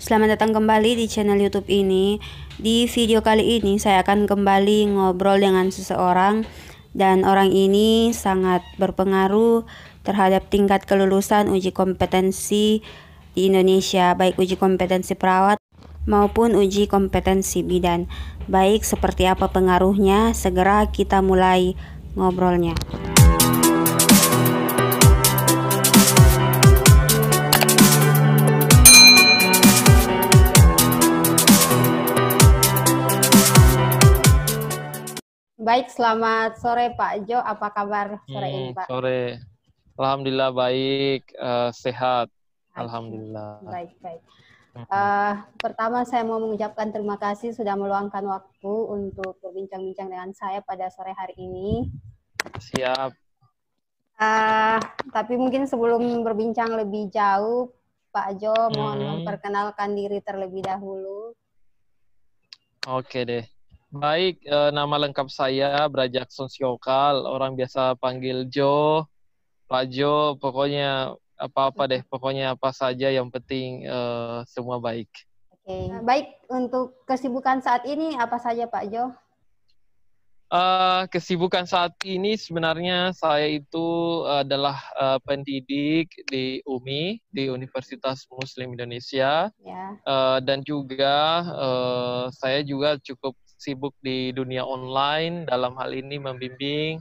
Selamat datang kembali di channel YouTube ini. Di video kali ini saya akan kembali ngobrol dengan seseorang dan orang ini sangat berpengaruh terhadap tingkat kelulusan uji kompetensi di Indonesia, baik uji kompetensi perawat maupun uji kompetensi bidan. Baik, seperti apa pengaruhnya? Segera kita mulai ngobrolnya. Baik, selamat sore Pak Jo. Apa kabar sore ini, Pak? Sore. Alhamdulillah baik, sehat. Oke. Alhamdulillah. Baik. Pertama saya mau mengucapkan terima kasih sudah meluangkan waktu untuk berbincang-bincang dengan saya pada sore hari ini. Siap. Tapi mungkin sebelum berbincang lebih jauh, Pak Jo mohon memperkenalkan diri terlebih dahulu. Oke deh. Baik, nama lengkap saya Brajackson Syokal, orang biasa panggil Jo, Pak Jo, pokoknya apa-apa deh, pokoknya apa saja yang penting semua baik. Oke. Baik, untuk kesibukan saat ini apa saja Pak Jo? Kesibukan saat ini sebenarnya saya itu adalah pendidik di UMI, di Universitas Muslim Indonesia, Ya. dan juga saya juga cukup sibuk di dunia online, dalam hal ini membimbing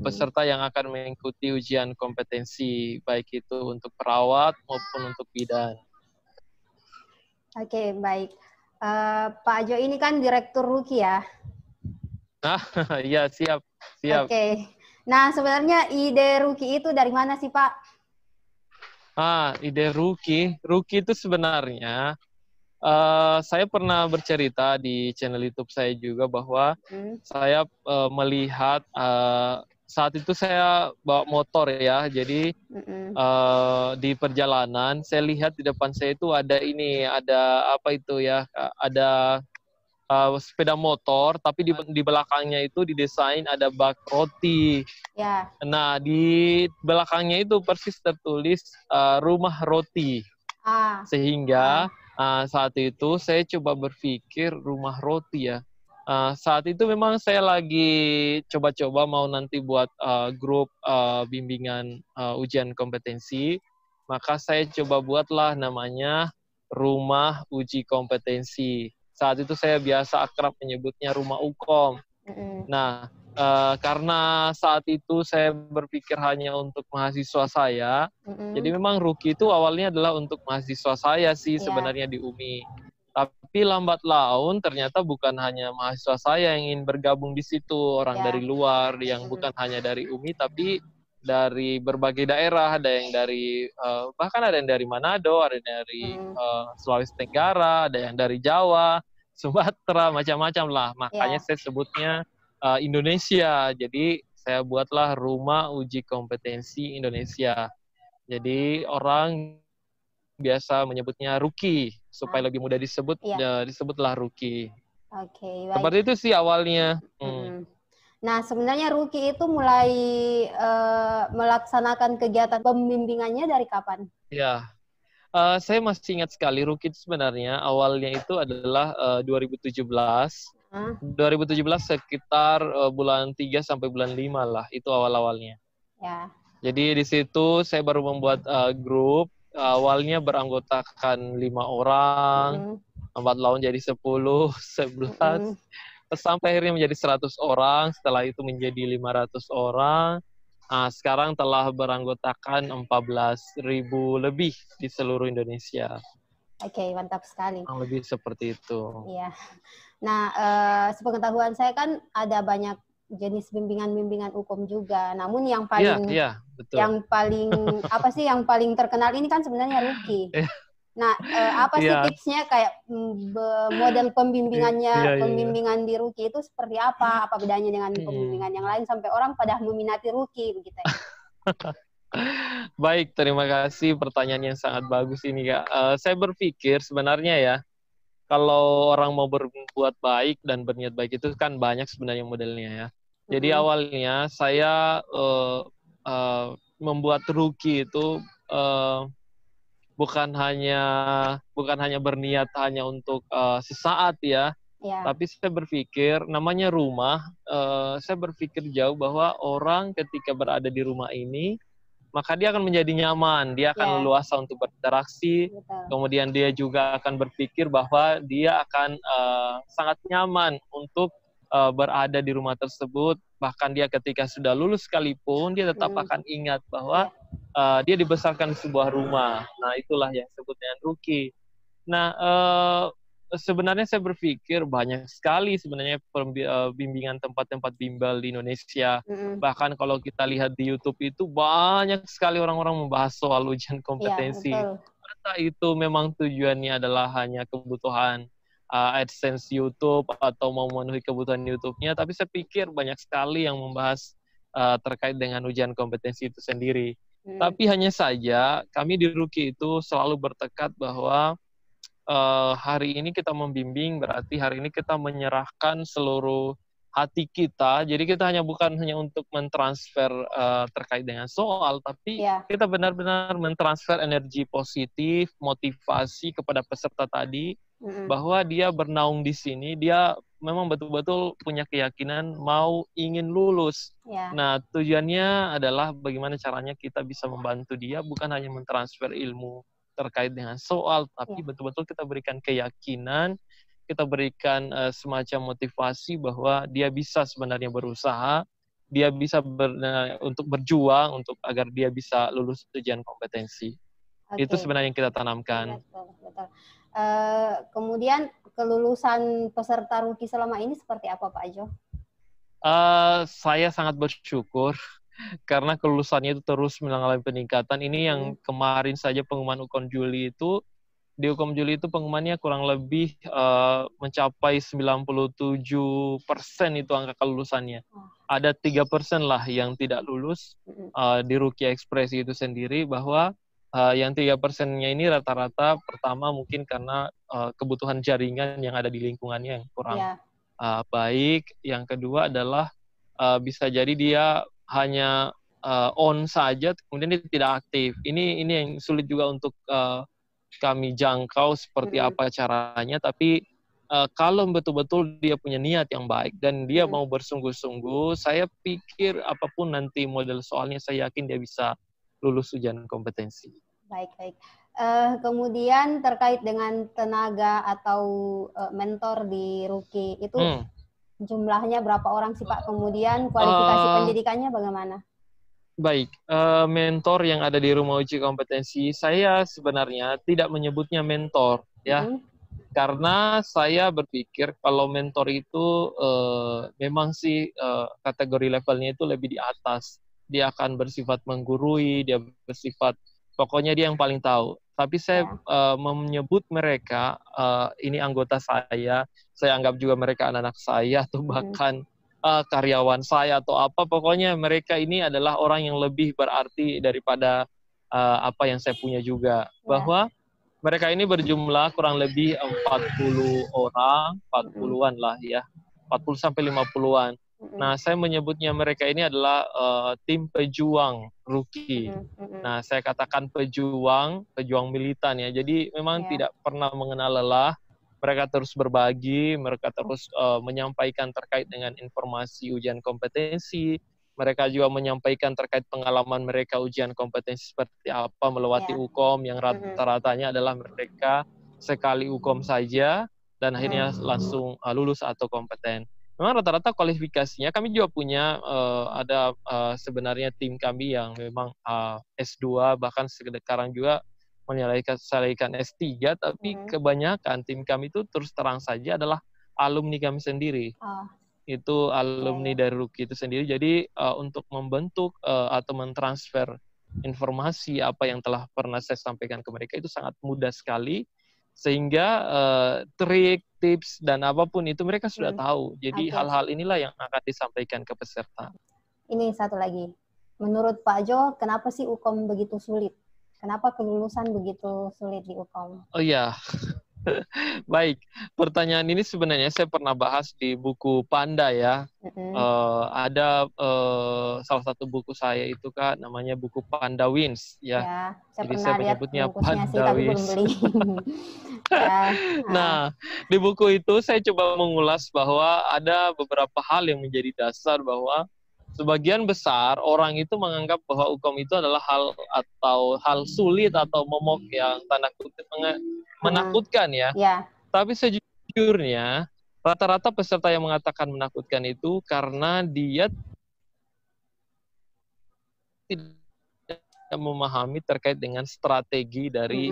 peserta yang akan mengikuti ujian kompetensi, baik itu untuk perawat maupun untuk bidan. Oke, baik. Pak Jo ini kan Direktur Ruki ya? Iya, siap. Oke. Nah, sebenarnya ide Ruki itu dari mana sih, Pak? Ide Ruki itu sebenarnya saya pernah bercerita di channel YouTube saya juga bahwa saya melihat saat itu saya bawa motor ya, jadi di perjalanan saya lihat di depan saya itu ada apa itu ya, ada sepeda motor, tapi di belakangnya itu didesain ada bak roti. Ya. Nah, di belakangnya itu persis tertulis rumah roti. Sehingga saat itu saya coba berpikir rumah roti ya. Saat itu memang saya lagi coba-coba mau nanti buat grup bimbingan ujian kompetensi. Maka saya coba buatlah namanya rumah uji kompetensi. Saat itu saya biasa akrab menyebutnya rumah Ukom. Nah, karena saat itu saya berpikir hanya untuk mahasiswa saya, jadi memang Ruki itu awalnya adalah untuk mahasiswa saya sih sebenarnya di UMI. Tapi lambat laun ternyata bukan hanya mahasiswa saya yang ingin bergabung di situ, orang dari luar yang bukan hanya dari UMI tapi dari berbagai daerah, ada yang dari bahkan ada yang dari Manado, ada yang dari Sulawesi Tenggara, ada yang dari Jawa, Sumatera, macam-macam lah. Makanya saya sebutnya Indonesia. Jadi saya buatlah rumah uji kompetensi Indonesia. Jadi orang biasa menyebutnya Ruki supaya lebih mudah disebut, disebutlah Ruki. Oke, baik. Seperti itu sih awalnya. Nah, sebenarnya Ruki itu mulai melaksanakan kegiatan pembimbingannya dari kapan? Ya, saya masih ingat sekali Ruki itu sebenarnya awalnya itu adalah 2017. 2017 sekitar bulan 3 sampai bulan 5 lah, itu awal-awalnya. Ya. Jadi di situ saya baru membuat grup, awalnya beranggotakan 5 orang, lambat laun jadi 10, 11, sampai akhirnya menjadi 100 orang, setelah itu menjadi 500 orang. Sekarang telah beranggotakan 14.000 lebih di seluruh Indonesia. Oke, mantap sekali. Lebih seperti itu. Iya. Nah, sepengetahuan saya kan ada banyak jenis bimbingan-bimbingan hukum juga. Namun yang paling betul. yang paling apa sih yang paling terkenal ini kan sebenarnya Ruki. Nah, apa sih tipsnya kayak model pembimbingannya, pembimbingan di Ruki itu seperti apa? Apa bedanya dengan pembimbingan yang lain sampai orang pada meminati Ruki begitu ya? Baik, terima kasih pertanyaan yang sangat bagus ini Kak. Saya berpikir sebenarnya ya, kalau orang mau berbuat baik dan berniat baik itu kan banyak sebenarnya modelnya ya. Jadi awalnya saya membuat Ruki itu bukan hanya berniat hanya untuk sesaat ya. Tapi saya berpikir namanya rumah, saya berpikir jauh bahwa orang ketika berada di rumah ini, maka dia akan menjadi nyaman, dia akan leluasa untuk berinteraksi, kemudian dia juga akan berpikir bahwa dia akan sangat nyaman untuk berada di rumah tersebut, bahkan dia ketika sudah lulus sekalipun, dia tetap akan ingat bahwa dia dibesarkan di sebuah rumah. Nah, itulah yang disebut dengan Ruki. Nah, sebenarnya saya berpikir banyak sekali sebenarnya bimbingan tempat-tempat bimbel di Indonesia. Bahkan kalau kita lihat di YouTube itu banyak sekali orang-orang membahas soal ujian kompetensi. Entah itu memang tujuannya adalah hanya kebutuhan AdSense YouTube atau mau memenuhi kebutuhan YouTube-nya, tapi saya pikir banyak sekali yang membahas terkait dengan ujian kompetensi itu sendiri. Tapi hanya saja kami di Ruki itu selalu bertekad bahwa hari ini kita membimbing, berarti hari ini kita menyerahkan seluruh hati kita. Jadi kita bukan hanya untuk mentransfer terkait dengan soal, tapi kita benar-benar mentransfer energi positif, motivasi kepada peserta tadi, bahwa dia bernaung di sini, dia memang betul-betul punya keyakinan mau ingin lulus. Nah, tujuannya adalah bagaimana caranya kita bisa membantu dia, bukan hanya mentransfer ilmu terkait dengan soal, tapi betul-betul kita berikan keyakinan, kita berikan semacam motivasi bahwa dia bisa sebenarnya berusaha, dia bisa untuk berjuang untuk agar dia bisa lulus ujian kompetensi. Itu sebenarnya yang kita tanamkan. Betul. Kemudian kelulusan peserta Ruki selama ini seperti apa, Pak Jo? Saya sangat bersyukur karena kelulusannya itu terus mengalami peningkatan. Ini yang kemarin saja pengumuman UKOM Juli itu, di UKOM Juli itu pengumumannya kurang lebih mencapai 97% itu angka kelulusannya. Ada 3% lah yang tidak lulus di Ruki Express itu sendiri, bahwa yang 3%-nya ini rata-rata pertama mungkin karena kebutuhan jaringan yang ada di lingkungannya yang kurang baik. Yang kedua adalah bisa jadi dia hanya on saja, kemudian dia tidak aktif. Ini yang sulit juga untuk kami jangkau seperti apa caranya. Tapi kalau betul-betul dia punya niat yang baik dan dia mau bersungguh-sungguh, saya pikir apapun nanti model soalnya, saya yakin dia bisa lulus ujian kompetensi. Baik. Kemudian terkait dengan tenaga atau mentor di Ruki itu jumlahnya berapa orang sih, Pak? Kemudian kualifikasi pendidikannya bagaimana? Baik, mentor yang ada di rumah uji kompetensi, saya sebenarnya tidak menyebutnya mentor, ya. Karena saya berpikir kalau mentor itu memang sih kategori levelnya itu lebih di atas. Dia akan bersifat menggurui, dia bersifat, pokoknya dia yang paling tahu. Tapi saya menyebut mereka, ini anggota saya anggap juga mereka anak-anak saya, atau bahkan karyawan saya atau apa, pokoknya mereka ini adalah orang yang lebih berarti daripada apa yang saya punya juga. Bahwa mereka ini berjumlah kurang lebih 40 orang, 40-an lah ya, 40 sampai 50-an. Nah, saya menyebutnya mereka ini adalah tim pejuang Ruki. Nah, saya katakan pejuang militan ya. Jadi memang tidak pernah mengenal lelah. Mereka terus berbagi, mereka terus menyampaikan terkait dengan informasi ujian kompetensi. Mereka juga menyampaikan terkait pengalaman mereka ujian kompetensi seperti apa melewati UKOM, yang rata-ratanya adalah mereka sekali UKOM saja dan akhirnya langsung lulus atau kompeten. Memang rata-rata kualifikasinya kami juga punya ada sebenarnya tim kami yang memang S2, bahkan sekarang juga menyelesaikan S3, tapi kebanyakan tim kami itu terus terang saja adalah alumni kami sendiri. Itu alumni dari Ruki itu sendiri. Jadi untuk membentuk atau mentransfer informasi apa yang telah pernah saya sampaikan ke mereka itu sangat mudah sekali, sehingga trik, tips, dan apapun itu mereka sudah tahu. Jadi hal-hal inilah yang akan disampaikan ke peserta. Ini satu lagi, menurut Pak Jo, kenapa sih UKOM begitu sulit? Kenapa kelulusan begitu sulit di UKOM? Oh iya, Baik, pertanyaan ini sebenarnya saya pernah bahas di buku Panda ya. Ada salah satu buku saya itu Kak, namanya buku Panda Wins ya. Ya, saya Jadi pernah saya lihat menyebutnya bungkusnya sih, Panda tapi belum Wins. beli. Ya, Nah, di buku itu saya coba mengulas bahwa ada beberapa hal yang menjadi dasar bahwa sebagian besar orang itu menganggap bahwa hukum itu adalah hal sulit atau momok yang tanda kutip menakutkan ya. ya, Tapi sejujurnya rata-rata peserta yang mengatakan menakutkan itu karena dia tidak memahami terkait dengan strategi dari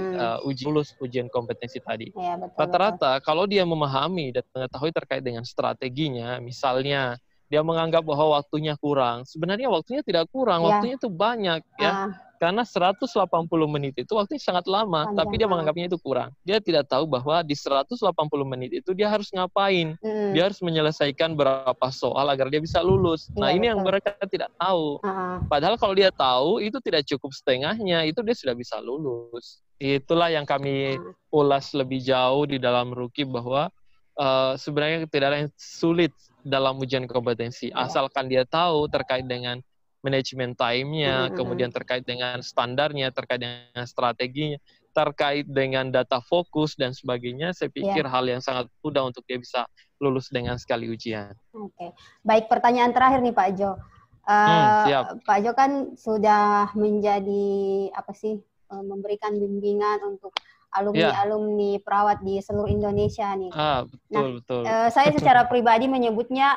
lulus ujian kompetensi tadi. ya, betul, betul. Rata-rata kalau dia memahami dan mengetahui terkait dengan strateginya, misalnya dia menganggap bahwa waktunya kurang, sebenarnya waktunya tidak kurang, Ya. waktunya itu banyak ya. Karena 180 menit itu waktunya sangat lama, Panjang, tapi dia menganggapnya itu kurang. Dia tidak tahu bahwa di 180 menit itu dia harus ngapain. Dia harus menyelesaikan berapa soal agar dia bisa lulus. Nah, Iya, ini betul. yang mereka tidak tahu. Padahal kalau dia tahu, itu tidak cukup setengahnya, itu dia sudah bisa lulus. Itulah yang kami ulas lebih jauh di dalam Ruki, bahwa sebenarnya tidak ada yang sulit dalam ujian kompetensi. Asalkan dia tahu terkait dengan manajemen time-nya, kemudian terkait dengan standarnya, terkait dengan strateginya, terkait dengan data fokus, dan sebagainya, saya pikir hal yang sangat mudah untuk dia bisa lulus dengan sekali ujian. Oke. Baik, pertanyaan terakhir nih Pak Jo. Siap. Pak Jo kan sudah menjadi memberikan bimbingan untuk alumni perawat di seluruh Indonesia nih. Betul. Saya secara pribadi menyebutnya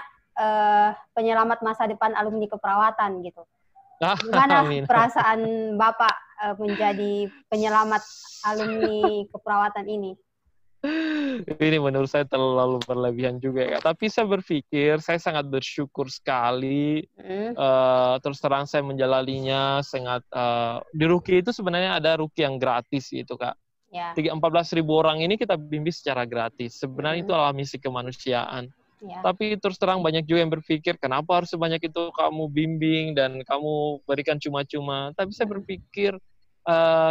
penyelamat masa depan alumni keperawatan gitu. Gimana perasaan Bapak menjadi penyelamat alumni keperawatan ini? Ini menurut saya terlalu berlebihan juga ya. Tapi saya berpikir saya sangat bersyukur sekali. Terus terang saya menjalaninya sangat. Di Ruki itu sebenarnya ada Ruki yang gratis gitu Kak. 14.000 orang ini kita bimbing secara gratis. Sebenarnya itu adalah misi kemanusiaan. Tapi terus terang banyak juga yang berpikir, kenapa harus sebanyak itu kamu bimbing dan kamu berikan cuma-cuma. Tapi saya berpikir,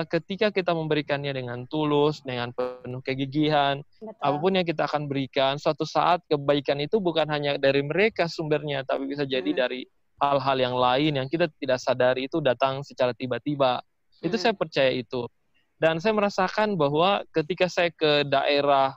ketika kita memberikannya dengan tulus, dengan penuh kegigihan, apapun yang kita akan berikan, suatu saat kebaikan itu bukan hanya dari mereka sumbernya, tapi bisa jadi dari hal-hal yang lain yang kita tidak sadari itu datang secara tiba-tiba. Itu saya percaya itu. Dan saya merasakan bahwa ketika saya ke daerah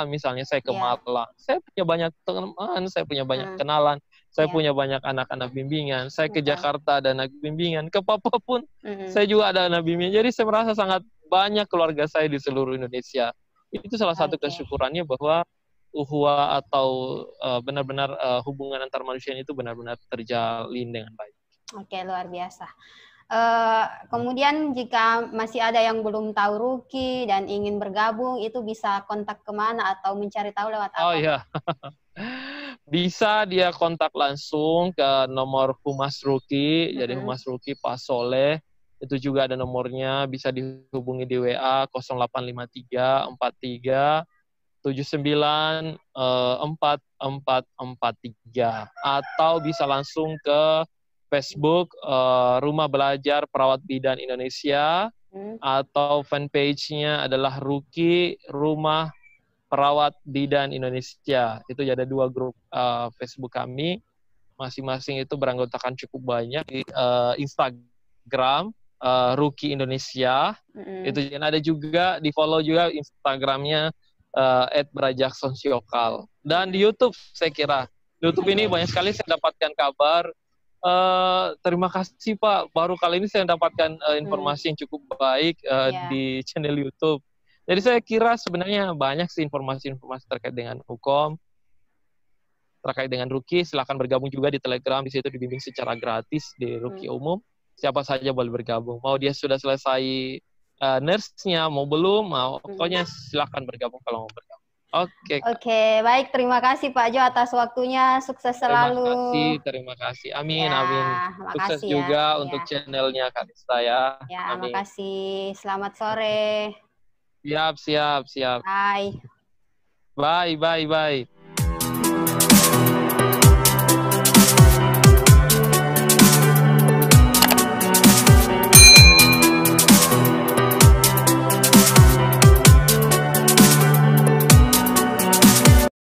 misalnya saya ke Malang, saya punya banyak teman, saya punya banyak kenalan, saya punya banyak anak-anak bimbingan, saya ke Jakarta ada anak bimbingan, ke Papua pun saya juga ada anak bimbingan, jadi saya merasa sangat banyak keluarga saya di seluruh Indonesia. Itu salah satu kesyukurannya bahwa uhuwa atau benar-benar hubungan antar manusia itu benar-benar terjalin dengan baik. Oke, luar biasa. Kemudian jika masih ada yang belum tahu Ruki dan ingin bergabung, itu bisa kontak kemana atau mencari tahu lewat apa? Oh iya, bisa dia kontak langsung ke nomor Humas Ruki, jadi Humas Ruki Pak Soleh, itu juga ada nomornya, bisa dihubungi di WA 0853 43 79 4443, atau bisa langsung ke Facebook Rumah Belajar Perawat Bidan Indonesia, atau fanpage-nya adalah Ruki Rumah Perawat Bidan Indonesia. Itu ada 2 grup Facebook kami, masing-masing itu beranggotakan cukup banyak. Di Instagram Ruki Indonesia, itu dan ada juga di follow juga Instagramnya @brajaksonsiokal. Dan di YouTube saya kira YouTube ini banyak sekali saya dapatkan kabar. Terima kasih Pak, baru kali ini saya dapatkan informasi yang cukup baik di channel YouTube. Jadi saya kira sebenarnya banyak sih informasi-informasi terkait dengan hukum, terkait dengan Ruki. Silakan bergabung juga di Telegram, di situ dibimbing secara gratis di Ruki umum. Siapa saja boleh bergabung. Mau dia sudah selesai nurse-nya, mau belum, pokoknya silakan bergabung kalau mau bergabung. Oke, baik. Terima kasih Pak Jo atas waktunya. Sukses selalu. Terima kasih. Amin, amin. Sukses juga untuk channelnya Kak Nista ya. Amin. Makasih. Selamat sore. Siap. Bye. Bye.